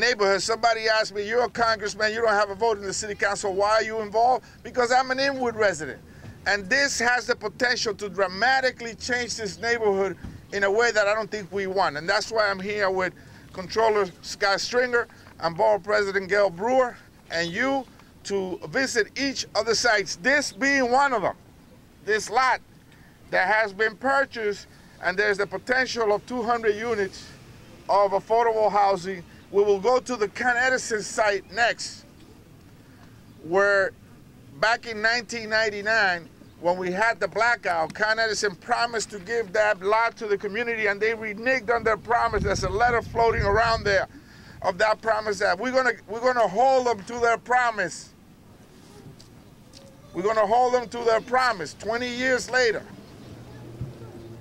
Neighborhood, somebody asked me, you're a congressman, you don't have a vote in the city council, why are you involved? Because I'm an Inwood resident. And this has the potential to dramatically change this neighborhood in a way that I don't think we want. And that's why I'm here with Controller Scott Stringer and Borough President Gail Brewer and you to visit each of the sites, this being one of them. This lot that has been purchased, and there's the potential of 200 units of affordable housing. We will go to the Con Edison site next, where back in 1999, when we had the blackout, Con Edison promised to give that lot to the community, and they reneged on their promise. There's a letter floating around there of that promise that we're gonna hold them to their promise. We're gonna hold them to their promise. 20 years later,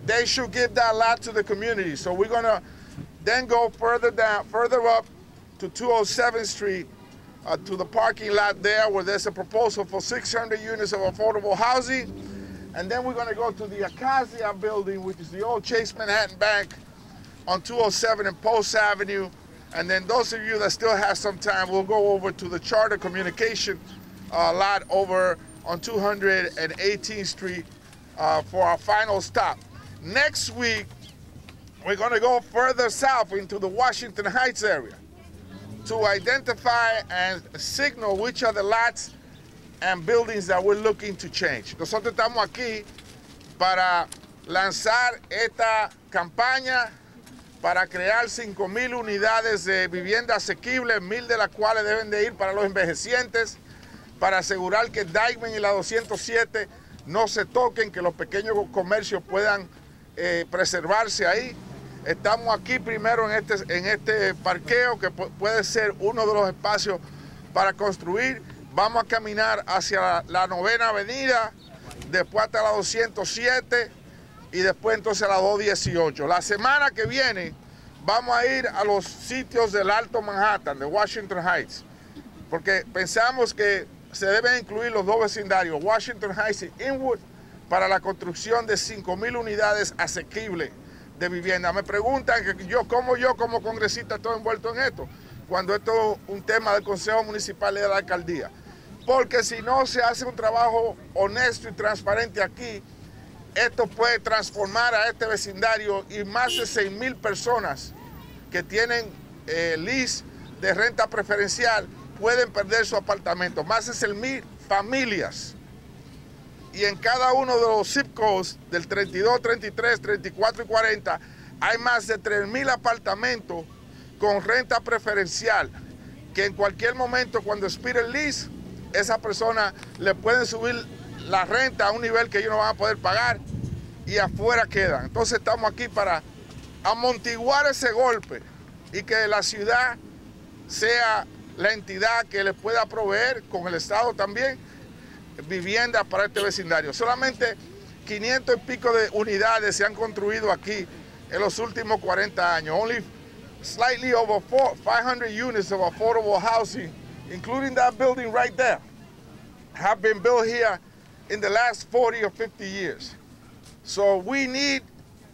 they should give that lot to the community. So we're gonna then go further up to 207th Street, to the parking lot there where there's a proposal for 600 units of affordable housing. And then we're gonna go to the Acacia building, which is the old Chase Manhattan Bank on 207 and Post Avenue. And then those of you that still have some time, we'll go over to the Charter Communication lot over on 218th Street for our final stop. Next week, we're going to go further south into the Washington Heights area to identify and signal which are the lots and buildings that we're looking to change. Nosotros estamos aquí para lanzar esta campaña para crear 5,000 unidades de vivienda asequible, 1,000 de las cuales deben de ir para los envejecientes, para asegurar que Dyckman y la 207 no se toquen, que los pequeños comercios puedan preservarse ahí. Estamos aquí primero en este parqueo, que puede ser uno de los espacios para construir. Vamos a caminar hacia la 9ª Avenida, después hasta la 207 y después entonces a la 218. La semana que viene vamos a ir a los sitios del Alto Manhattan, de Washington Heights, porque pensamos que se deben incluir los dos vecindarios, Washington Heights y Inwood, para la construcción de 5,000 unidades asequibles de vivienda. Me preguntan que cómo yo como congresista estoy envuelto en esto, cuando esto es un tema del Consejo Municipal y de la Alcaldía. Porque si no se hace un trabajo honesto y transparente aquí, esto puede transformar a este vecindario y más de 6,000 personas que tienen lease de renta preferencial pueden perder su apartamento. Más de 6,000 familias. Y en cada uno de los zip codes del 32, 33, 34 y 40 hay más de 3,000 apartamentos con renta preferencial que en cualquier momento cuando expire el lease, esa persona le pueden subir la renta a un nivel que ellos no van a poder pagar y afuera quedan. Entonces estamos aquí para amortiguar ese golpe y que la ciudad sea la entidad que le pueda proveer, con el Estado también, viviendas para este vecindario. Solamente 500 y pico de unidades se han construido aquí en los últimos 40 años. Only slightly over 500 units of affordable housing, including that building right there, have been built here in the last 40 or 50 years. So we need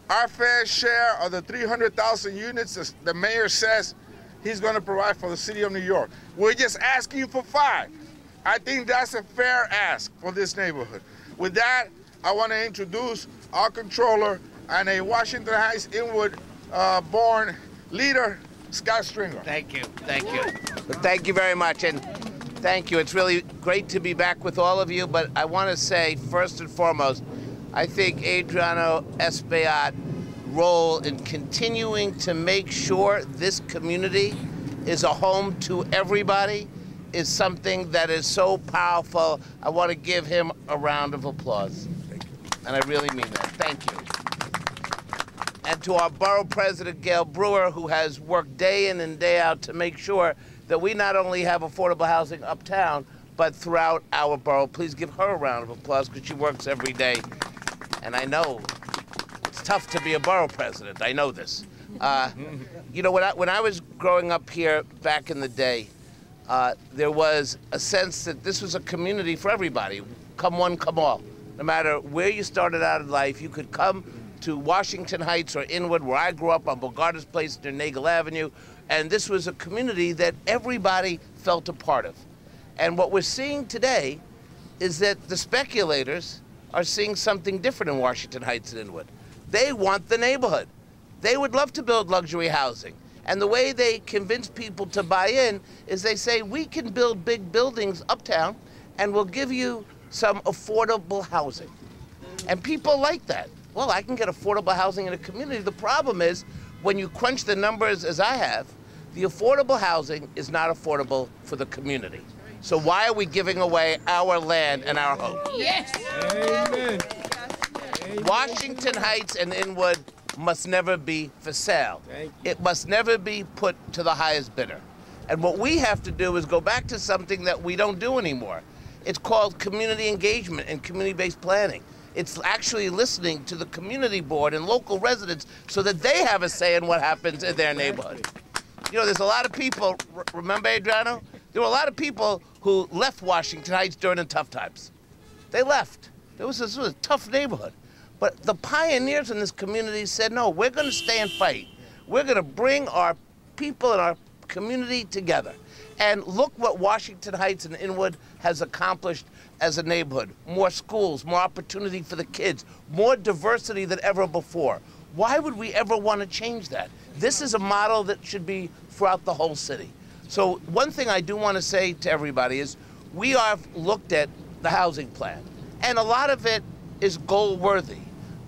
our fair share of the 300,000 units as the mayor says he's going to provide for the city of New York. We're just asking for 5. I think that's a fair ask for this neighborhood. With that, I want to introduce our controller and a Washington Heights Inwood born leader, Scott Stringer. Thank you, thank you. Thank you very much, and thank you. It's really great to be back with all of you, but I want to say, first and foremost, I think Adriano Espaillat's role in continuing to make sure this community is a home to everybody is something that is so powerful. I want to give him a round of applause. Thank you. And I really mean that. Thank you. And to our borough president, Gail Brewer, who has worked day in and day out to make sure that we not only have affordable housing uptown, but throughout our borough. Please give her a round of applause because she works every day. And I know it's tough to be a borough president. I know this. You know, when I was growing up here back in the day, there was a sense that this was a community for everybody. Come one, come all. No matter where you started out in life, you could come to Washington Heights or Inwood, where I grew up on Bogarta's Place near Nagel Avenue, and this was a community that everybody felt a part of. And what we're seeing today is that the speculators are seeing something different in Washington Heights and Inwood. They want the neighborhood. They would love to build luxury housing. And the way they convince people to buy in is they say, we can build big buildings uptown and we'll give you some affordable housing. And people like that. Well, I can get affordable housing in a community. The problem is, when you crunch the numbers as I have, the affordable housing is not affordable for the community. So why are we giving away our land and our home? Yes. Amen. Washington Heights and Inwood must never be for sale. It must never be put to the highest bidder. And what we have to do is go back to something that we don't do anymore. It's called community engagement and community-based planning. It's actually listening to the community board and local residents so that they have a say in what happens in their neighborhood. You know, there's a lot of people, remember Adriano? There were a lot of people who left Washington Heights during the tough times. They left. This was a tough neighborhood. But the pioneers in this community said, no, we're going to stay and fight. We're going to bring our people and our community together. And look what Washington Heights and Inwood has accomplished as a neighborhood. More schools, more opportunity for the kids, more diversity than ever before. Why would we ever want to change that? This is a model that should be throughout the whole city. So one thing I do want to say to everybody is we have looked at the housing plan, and a lot of it is goal-worthy.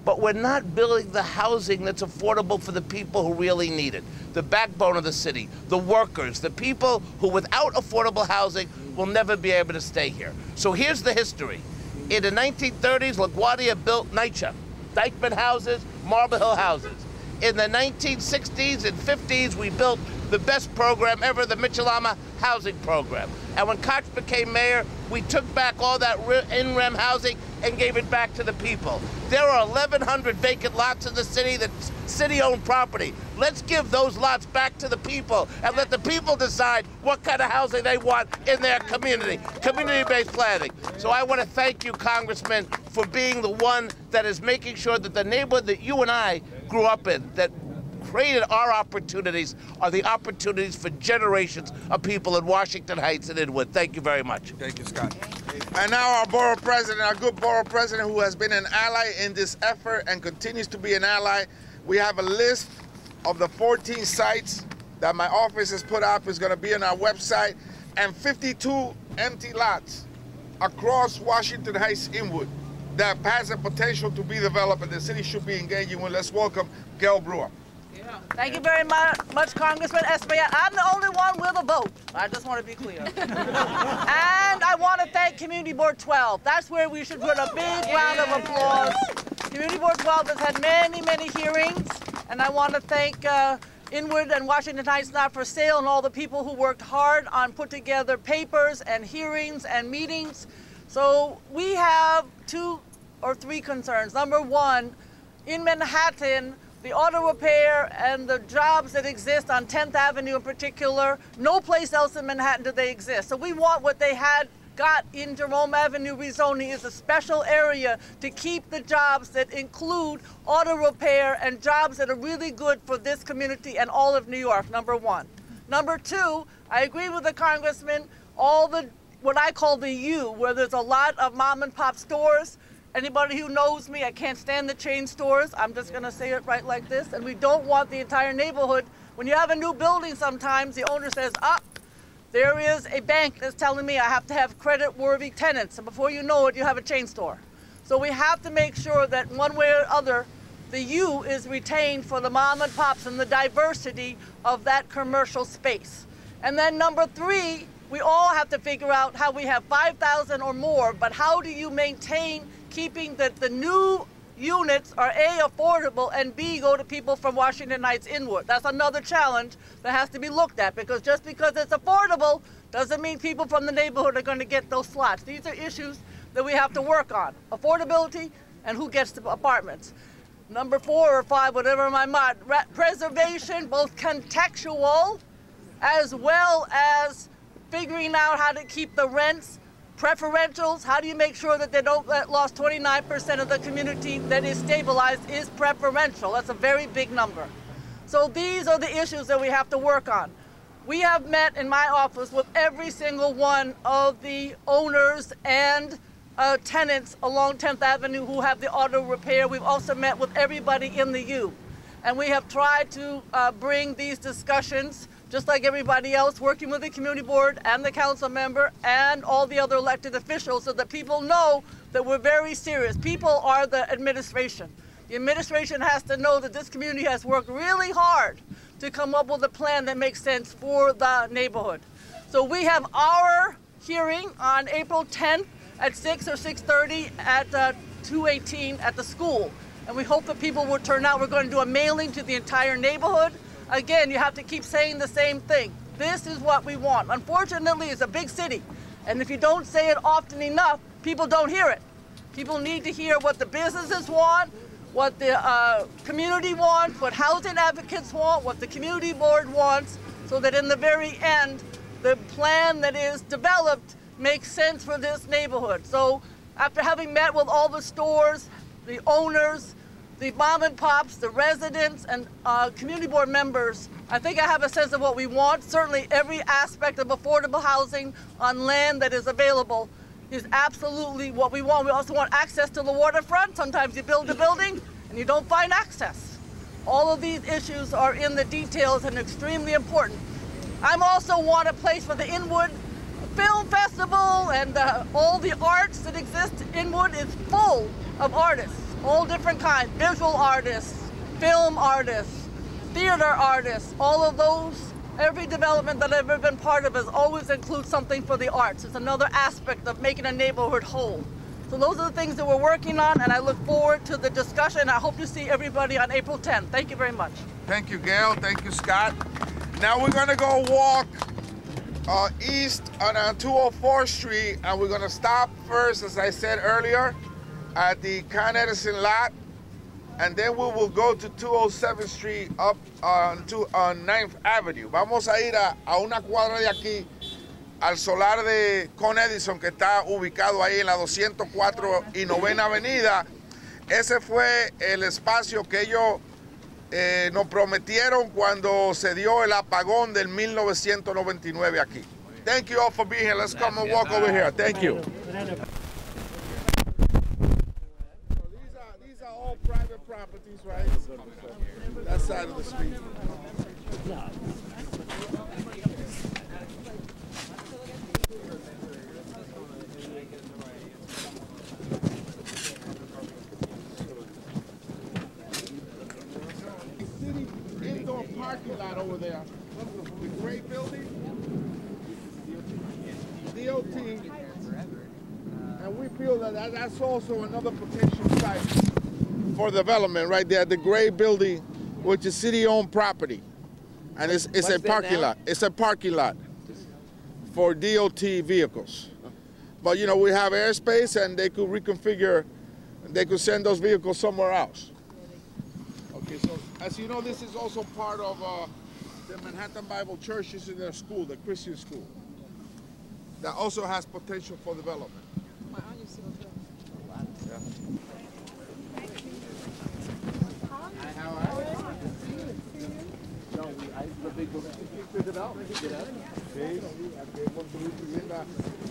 But we're not building the housing that's affordable for the people who really need it. The backbone of the city, the workers, the people who without affordable housing will never be able to stay here. So here's the history. In the 1930s, LaGuardia built NYCHA, Dyckman houses, Marble Hill houses. In the 1960s and 50s, we built the best program ever, the Michelama housing program. And when Koch became mayor, we took back all that in-rem housing and gave it back to the people. There are 1,100 vacant lots in the city that's city-owned property. Let's give those lots back to the people and let the people decide what kind of housing they want in their community, community-based planning. So I want to thank you, Congressman, for being the one that is making sure that the neighborhood that you and I grew up in, that created our opportunities, are the opportunities for generations of people in Washington Heights and Inwood. Thank you very much. Thank you, Scott. And now our borough president, our good borough president, who has been an ally in this effort and continues to be an ally. We have a list of the 14 sites that my office has put up. Is going to be on our website, and 52 empty lots across Washington Heights, Inwood, that has the potential to be developed, and the city should be engaging with. Let's welcome Gail Brewer. Thank you very much, Congressman Espaillat. I'm the only one with a vote. I just want to be clear. And I want to thank Community Board 12. That's where we should put a big round of applause. Community Board 12 has had many, many hearings, and I want to thank Inwood and Washington Heights Not for Sale and all the people who worked hard on put together papers and hearings and meetings. So we have 2 or 3 concerns. Number one, in Manhattan, the auto repair and the jobs that exist on 10th Avenue in particular, no place else in Manhattan do they exist. So we want what they got in Jerome Avenue rezoning is a special area to keep the jobs that include auto repair and jobs that are really good for this community and all of New York, number one. Number two, I agree with the congressman, all the, what I call the U, where there's a lot of mom and pop stores. Anybody who knows me, I can't stand the chain stores. I'm just going to say it right like this. And we don't want the entire neighborhood. When you have a new building sometimes, the owner says, there is a bank that's telling me I have to have credit-worthy tenants. And before you know it, you have a chain store. So we have to make sure that one way or other, the U is retained for the mom and pops and the diversity of that commercial space. And then number three, we all have to figure out how we have 5,000 or more, but how do you maintain keeping the new units are A, affordable, and B, go to people from Washington Heights inward. That's another challenge that has to be looked at, because just because it's affordable doesn't mean people from the neighborhood are going to get those slots. These are issues that we have to work on. Affordability and who gets the apartments. Number 4 or 5, whatever my mind, preservation, both contextual as well as figuring out how to keep the rents preferentials. How do you make sure that they don't lost 29% of the community that is stabilized is preferential? That's a very big number. So these are the issues that we have to work on. We have met in my office with every single one of the owners and tenants along 10th Avenue who have the auto repair. We've also met with everybody in the U. And we have tried to bring these discussions, just like everybody else, working with the community board and the council member and all the other elected officials, so that people know that we're very serious. People are the administration. The administration has to know that this community has worked really hard to come up with a plan that makes sense for the neighborhood. So we have our hearing on April 10th at 6 or 6:30 at 218 at the school. And we hope that people will turn out. We're going to do a mailing to the entire neighborhood. Again, you have to keep saying the same thing. This is what we want. Unfortunately, it's a big city. And if you don't say it often enough, people don't hear it. People need to hear what the businesses want, what the community wants, what housing advocates want, what the community board wants, so that in the very end, the plan that is developed makes sense for this neighborhood. So after having met with all the stores, the owners, the mom and pops, the residents, and community board members, I think I have a sense of what we want. Certainly every aspect of affordable housing on land that is available is absolutely what we want. We also want access to the waterfront. Sometimes you build a building and you don't find access. All of these issues are in the details and extremely important. I also want a place for the Inwood Film Festival, and all the arts that exist. Inwood is full of artists, all different kinds, visual artists, film artists, theater artists, all of those. Every development that I've ever been part of has always included something for the arts. It's another aspect of making a neighborhood whole. So those are the things that we're working on, and I look forward to the discussion. I hope to see everybody on April 10th. Thank you very much. Thank you, Gail. Thank you, Scott. Now we're gonna go walk east on 204th Street, and we're gonna stop first, as I said earlier, at the Con Edison lot, and then we will go to 207th Street up on 9th Avenue. Vamos a ir a una cuadra de aquí, al solar de Con Edison, que está ubicado ahí en la 204 y 9ª Avenida. Ese fue el espacio que ellos nos prometieron cuando se dio el apagón del 1999 aquí. Thank you all for being here. Let's come and walk over here. Thank you. These are all private properties, right? That side of the street. Indoor parking lot over there. The gray building, DOT, and we feel that that's also another potential site for development right there. The gray building, which is city-owned property, and it's a parking lot. It's a parking lot for DOT vehicles. But you know, we have airspace, and they could reconfigure. They could send those vehicles somewhere else. Okay, so as you know, this is also part of the Manhattan Bible Church. This is their school, the Christian school, that also has potential for development. Yeah.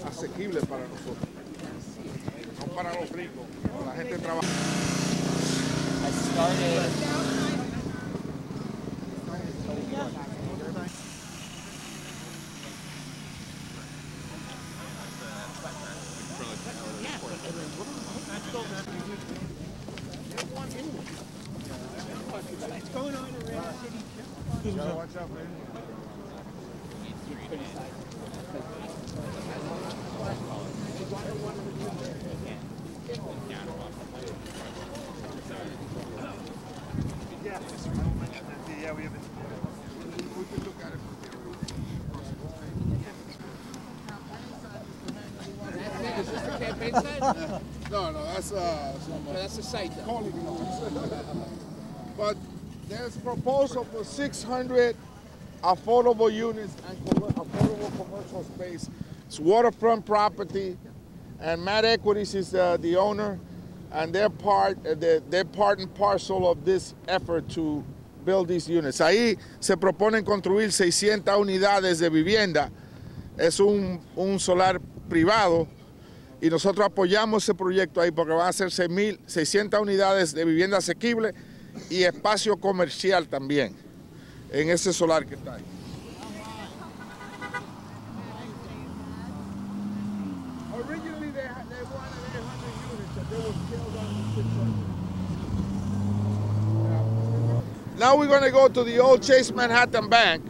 Asequible para nosotros, no para los ricos, para la gente trabaja. I started. What's going on around city? Watch out, man. Yeah, we have it. We can look at it Is this the campaign site? No, that's That's the site, though. calling noise. But there's a proposal for 600 affordable units and affordable commercial space. It's waterfront property, and Mad Equities is the owner, and they're part and parcel of this effort to build these units. Ahí se proponen construir 600 unidades de vivienda. Es un solar privado y nosotros apoyamos ese proyecto ahí porque van a ser 600 unidades de vivienda asequible y espacio comercial también en ese solar que está ahí. Originally they wanted 800 units, but they were scaled down to 600. Now we're going to go to the old Chase Manhattan Bank,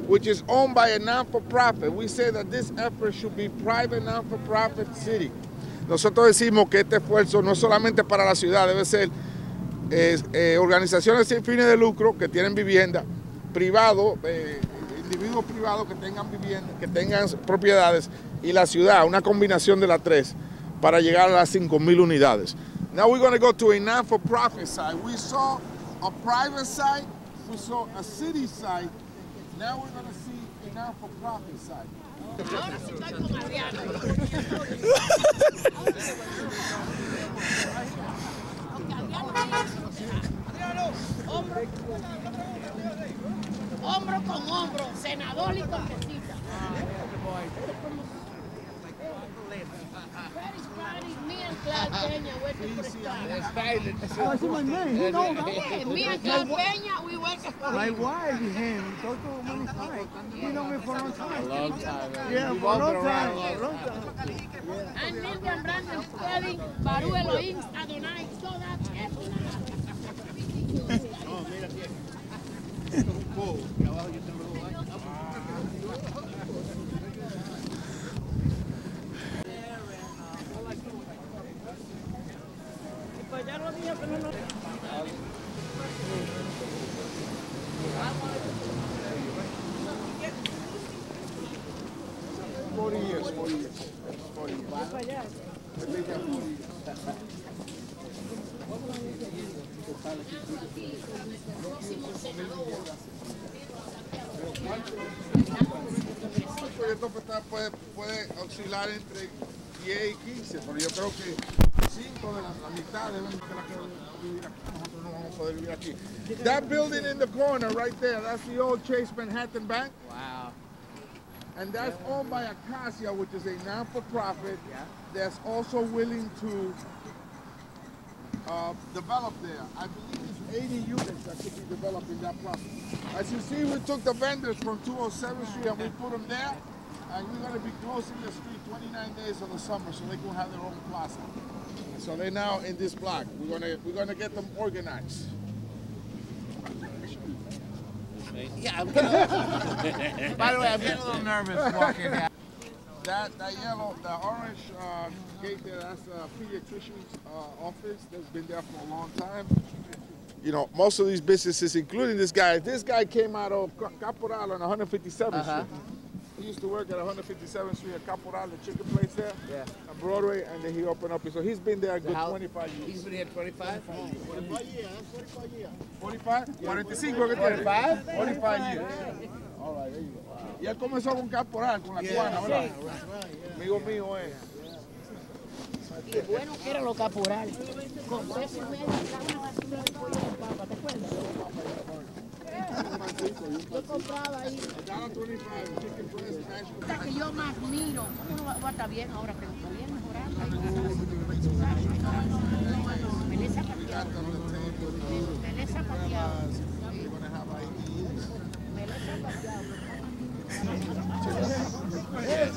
which is owned by a non-for-profit. We say that this effort should be private non-for-profit city. Nosotros decimos que este esfuerzo no es solamente para la ciudad, debe ser organizaciones sin fines de lucro que tienen vivienda, privados, individuos privados que tengan vivienda, que tengan propiedades, y la ciudad, una combinación de las tres para llegar a las 5,000 unidades. Now we're going to go to a non-for-profit site. We saw a private site, we saw a city site. Now we're going to see a not-for-profit side. Ahora sí estoy con Adriano. Adriano, hombro con hombro, senador y congresista. Me and Clark Peña working for the star. I see my name. You know that. Yeah, me and Clark Peña, we working for My him. wife is him. Talk to many times. You know me for a long time. A long time. Yeah, We've for all a long been around time. a long time. And Lillian Brandon Kelly, Baru Elohim, Adonai, so that's El proyecto puede oscilar entre 10 y 15, pero yo creo que 5 de la mitad deben vivir aquí. Nosotros no vamos a poder vivir aquí. That building in the corner right there, that's the old Chase Manhattan Bank. Wow. And that's owned by Acacia, which is a non-for-profit that's also willing to develop there. I believe it's 80 units that could be developed in that property. As you see, we took the vendors from 207th Street and we put them there. And we're going to be closing the street 29 days of the summer so they can have their own plaza. So they're now in this block. We're going to get them organized. Yeah, I'm getting by the way, I'm getting a little nervous walking down. That yellow, the orange gate there, that's a pediatrician's office that's been there for a long time. You know, most of these businesses, including this guy came out of Caporal on 157th Street. He used to work at 157th Street at Caporal, the chicken place there, on Broadway, and then he opened up. So he's been there a good 25 years. He's been here 25? 45 years. 45? 45 que tiene. 45 years. All right, there you go. Y él comenzó con Caporal, con la cubana, ¿verdad? Amigo mío es. Y bueno que eran los caporales. Con peso y medio, cada basura de pollo de papa, ¿te acuerdas? Yo compraba ahí. Hasta que yo más miro. ¿Cómo no va a estar bien ahora? Pero está bien mejorando. Meleza pateada. Meleza pateada. Meleza pateada. Es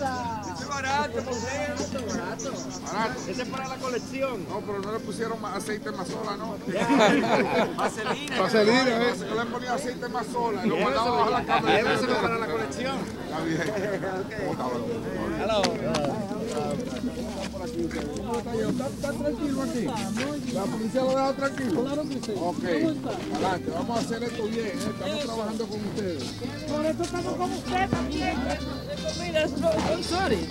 barato, barato. Ese es para la colección. No, pero no le pusieron aceite más sola, ¿no? Vaselina. Vaselina, yo le ponía aceite más sola. Y lo mandaba bajo la cámara. Eso es para la colección. Está bien. Hello. ¿Está tranquilo aquí? ¿La policía lo deja tranquilo? Claro que sí. Ok, adelante, vamos a hacer esto bien, estamos trabajando con ustedes. Por eso estamos con usted también. Mira, es no, sorry.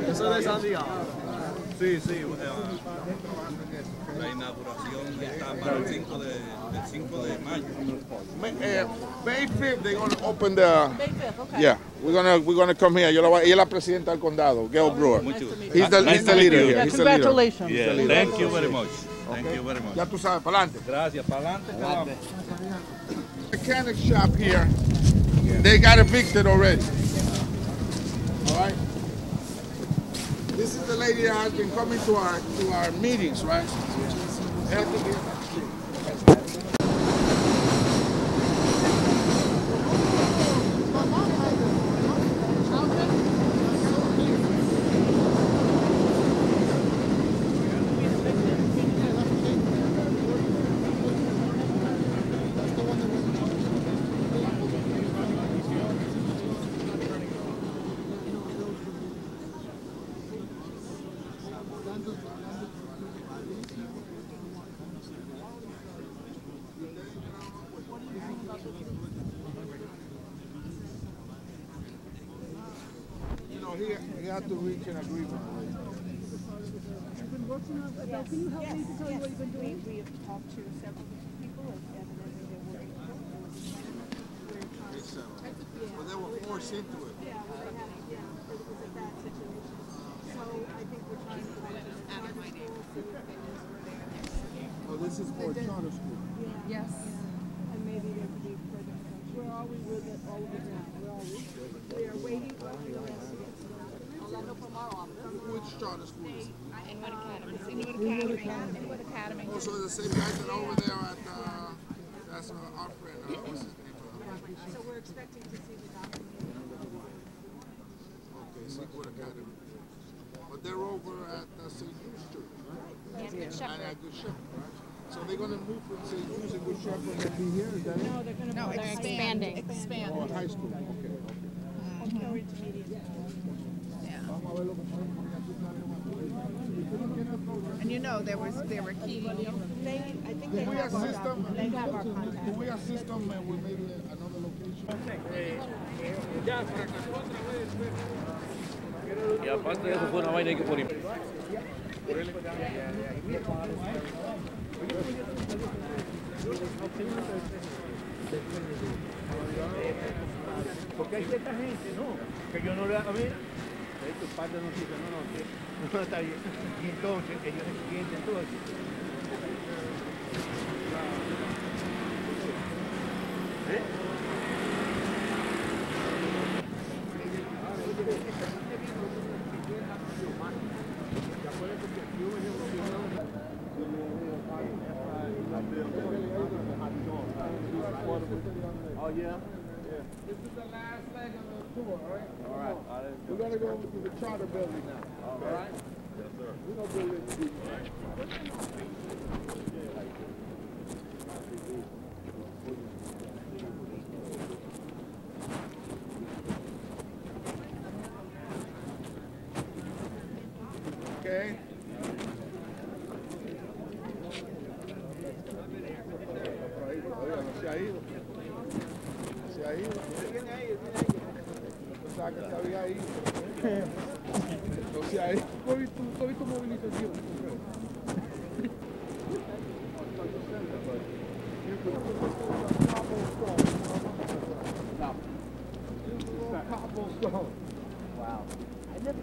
Eso de Santiago. Sí, sí. La inauguración está para el 5 de mayo. May 5th, they're going to open the. May 5th, okay. Yeah, we're gonna come here. Ella es la presidenta del condado, Gail Brewer. He's the Nice to leader meet you. here. Yeah, He's the leader. congratulations. Yeah, thank you very much. Thank you very much. Ya tú sabes, para adelante. Gracias, para adelante. Mechanic shop here. They got evicted already. All right. This is the lady that has been coming to our meetings, right? He had to reach an agreement. Can you help me to tell you what you've been doing? We have talked to several people and evidently they're working for But they were forced into it. Yeah, it was a bad situation. So I think we're trying to out of my name. Oh, this is for charter school. Yes. And maybe there could be further. Where are we with it, all of it now? Where are we? We are waiting for the investigation. Which charter school is it? Inwood Academy. Oh, so the same guys that are over there at, that's our friend, what's his name? So we're expecting to see the document. Okay, Inwood Academy. But they're over at St. Jude's Church, right? And at Good Shepherd, right? So they're going to move from St. Jude's and Good Shepherd and be here, is that it? No, they're going to expanding. Oh, high school, okay. Or intermediate. And you know, there were key. I think they We have assist them. they have our contact. Can we assist them with maybe another location? Y aparte de eso fue una vaina que por Porque hay cierta gente, ¿no? Que yo no le... A ver, estos padres nos dicen, no, está bien. Y entonces ellos entienden todo eso. Oh, yeah? This is the last leg of the tour, all right? All right. We're going to go to the charter building now. All right? Yes, sir. We're going to build it deep, all right? Okay. Se ha ido. Se ha ido. Viene ahí. Pensaba que se había ido. No se ha ido. ¿Tú has visto movilización? Wow. I never...